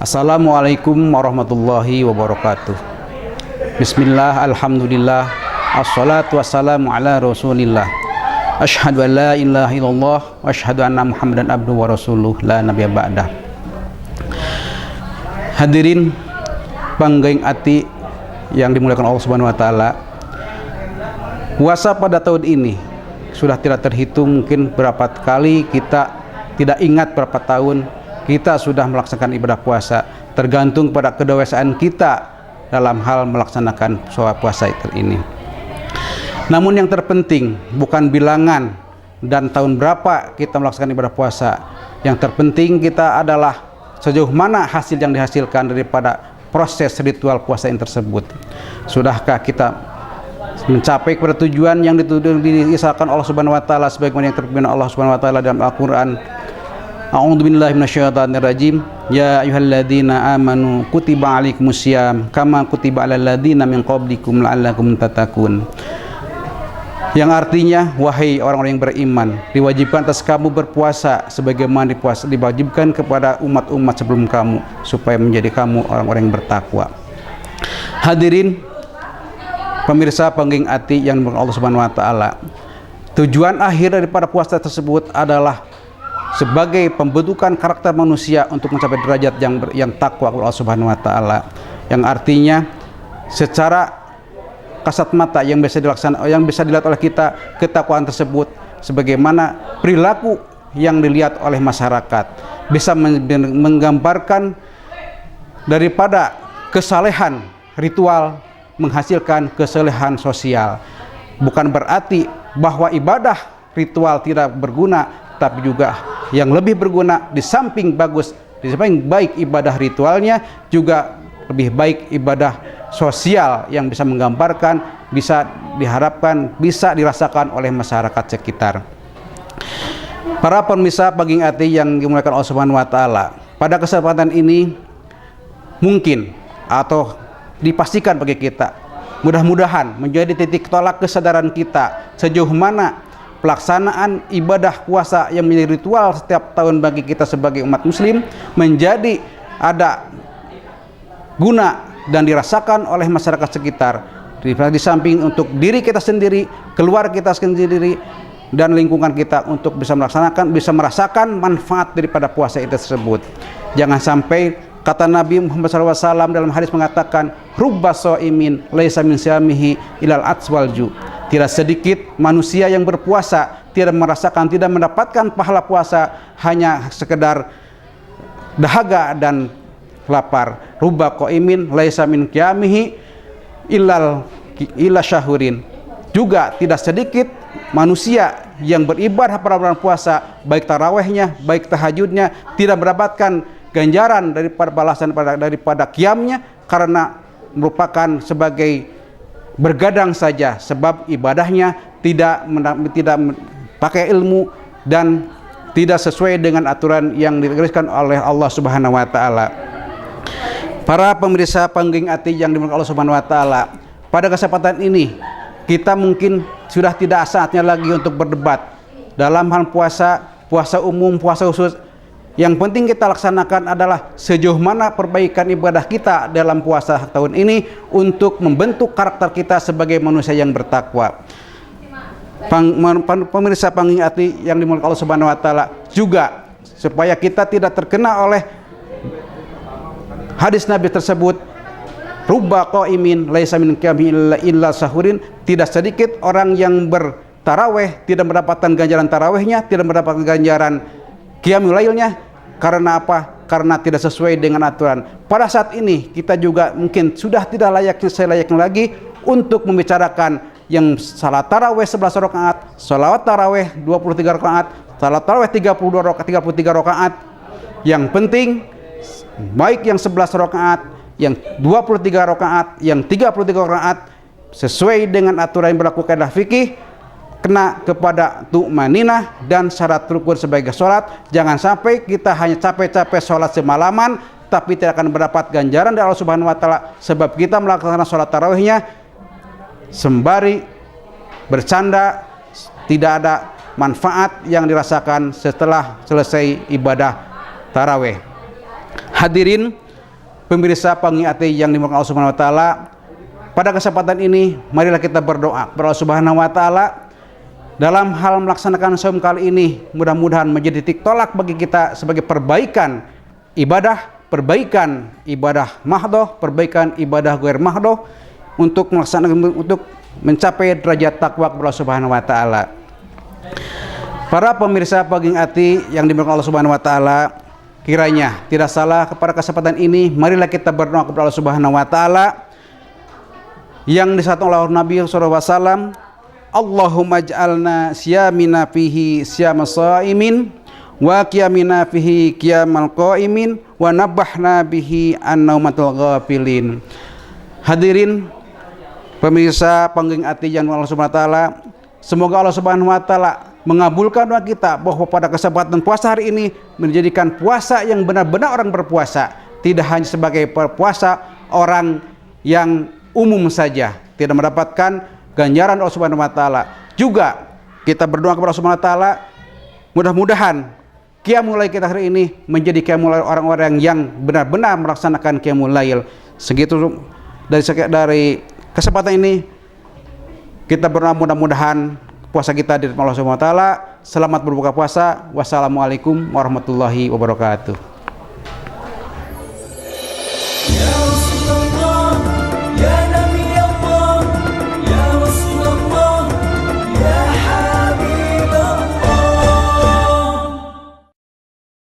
Assalamualaikum warahmatullahi wabarakatuh. Bismillah, alhamdulillah, assalatu wassalamu ala rasulillah. Asyhadu an la ilaha illallah wa asyhadu anna Muhammadan abduhu wa rasuluh la nabiyya ba'dah. Hadirin panggaing ati yang dimuliakan Allah Subhanahu wa taala. Puasa pada tahun ini sudah tidak terhitung, mungkin berapa kali kita tidak ingat berapa tahun kita sudah melaksanakan ibadah puasa, tergantung pada kedewasaan kita dalam hal melaksanakan puasa ini. Namun yang terpenting bukan bilangan dan tahun berapa kita melaksanakan ibadah puasa. Yang terpenting kita adalah sejauh mana hasil yang dihasilkan daripada proses ritual puasa ini tersebut. Sudahkah kita mencapai kepada tujuan yang diisahkan Allah Subhanahu wa taala sebagaimana yang terpilih Allah Subhanahu wa taala dalam Al-Qur'an? A'udzu billahi minasyaitonir rajim. Ya ayyuhalladzina amanu kutiba alaikumusiyam kama kutiba alal ladzina min qablikum la'allakum tattaqun. Yang artinya, wahai orang-orang yang beriman, diwajibkan atas kamu berpuasa sebagaimana diwajibkan kepada umat-umat sebelum kamu, supaya menjadi kamu orang-orang yang bertakwa. Hadirin pemirsa panggiing ati yang dimuliakan Allah Subhanahu wa taala. Tujuan akhir daripada puasa tersebut adalah sebagai pembentukan karakter manusia untuk mencapai derajat yang takwa kepada Allah Subhanahu wa taala. Yang artinya secara kasat mata yang bisa dilihat oleh kita, ketakwaan tersebut sebagaimana perilaku yang dilihat oleh masyarakat, bisa menggambarkan daripada kesalehan ritual menghasilkan kesalehan sosial. Bukan berarti bahwa ibadah ritual tidak berguna, tapi juga yang lebih berguna, di samping bagus, di samping baik ibadah ritualnya, juga lebih baik ibadah sosial yang bisa menggambarkan, bisa diharapkan, bisa dirasakan oleh masyarakat sekitar. Para pemirsa panggiing ati yang dimuliakan Allah Subhanahu wa taala, pada kesempatan ini mungkin atau dipastikan bagi kita, mudah-mudahan menjadi titik tolak kesadaran kita sejauh mana pelaksanaan ibadah puasa yang menjadi ritual setiap tahun bagi kita sebagai umat muslim menjadi ada guna dan dirasakan oleh masyarakat sekitar, di samping untuk diri kita sendiri, keluarga kita sendiri, dan lingkungan kita untuk bisa merasakan manfaat daripada puasa itu tersebut. Jangan sampai, kata Nabi Muhammad SAW dalam hadis mengatakan, rubba shaimin laisa min siyamihi ilal atswalju. Tidak sedikit manusia yang berpuasa tidak mendapatkan pahala puasa, hanya sekedar dahaga dan lapar. Rubba qaimin laisa min qiyamihi illa syahurin. Juga tidak sedikit manusia yang beribadah pada bulan puasa, baik tarawehnya, baik tahajudnya, tidak mendapatkan ganjaran daripada balasan daripada qiyamnya, karena merupakan sebagai bergadang saja, sebab ibadahnya tidak pakai ilmu dan tidak sesuai dengan aturan yang digariskan oleh Allah Subhanahu wa taala. Para pemirsa panggiing ati yang dimuliakan Allah Subhanahu wa taala, pada kesempatan ini kita mungkin sudah tidak saatnya lagi untuk berdebat dalam hal puasa umum, puasa khusus. Yang penting kita laksanakan adalah sejauh mana perbaikan ibadah kita dalam puasa tahun ini untuk membentuk karakter kita sebagai manusia yang bertakwa. Pemirsa panggiing ati yang dimuliakan Allah Subhanahu wa taala, juga supaya kita tidak terkena oleh hadis Nabi tersebut, rubba qaimin laisa min qiyamihi illa sahurin. Tidak sedikit orang yang bertaraweh tidak mendapatkan ganjaran tarawehnya, tidak mendapatkan ganjaran qiyamul lailnya. Karena apa? Karena tidak sesuai dengan aturan. Pada saat ini kita juga mungkin sudah tidak layaknya lagi untuk membicarakan yang salat taraweh 11 rakaat, salawat taraweh 23 rakaat, salat taraweh 33 rakaat. Yang penting baik yang 11 rakaat, yang 23 rakaat, yang 33 rakaat sesuai dengan aturan yang berlaku kaidah fikih, kena kepada tu'maninah dan syarat rukun sebagai sholat. Jangan sampai kita hanya capek-capek sholat semalaman tapi tidak akan mendapat ganjaran dari Allah Subhanahu wa taala, sebab kita melaksanakan sholat tarawihnya sembari bercanda, tidak ada manfaat yang dirasakan setelah selesai ibadah tarawih. Hadirin pemirsa pengingat yang dimuliakan Allah Subhanahu wa taala, pada kesempatan ini marilah kita berdoa kepada Allah Subhanahu wa taala dalam hal melaksanakan saum kali ini, mudah-mudahan menjadi titik tolak bagi kita sebagai perbaikan ibadah mahdoh, perbaikan ibadah ghair mahdoh, untuk melaksanakan, untuk mencapai derajat takwa kepada Allah Subhanahu wa taala. Para pemirsa paging ati yang dimuliakan Allah Subhanahu wa taala, kiranya tidak salah kepada kesempatan ini marilah kita berdoa kepada Allah Subhanahu wa taala yang disatakan oleh Nabi sallallahu alaihi wasallam, Allahumma ij'alna siyamina fihi siyamas shaimin wa qiyamina fihi qiyamal qaimin wa nabbahna bihi an naumatul ghafilin. Hadirin pemirsa panggung ati yang Allah Subhanahu wa taala, semoga Allah Subhanahu wa taala mengabulkan doa kita bahwa pada kesempatan puasa hari ini menjadikan puasa yang benar-benar orang berpuasa, tidak hanya sebagai puasa orang yang umum saja, tidak mendapatkan ganjaran Allah Subhanahu wa taala. Juga kita berdoa kepada Allah Subhanahu wa taala, mudah-mudahan qiyamul lail kita hari ini menjadi qiyamul lail orang-orang yang benar-benar melaksanakan qiyamul lail. Segitu dari kesempatan ini kita berdoa mudah-mudahan puasa kita di Allah Subhanahu wa taala. Selamat berbuka puasa. Wassalamualaikum warahmatullahi wabarakatuh.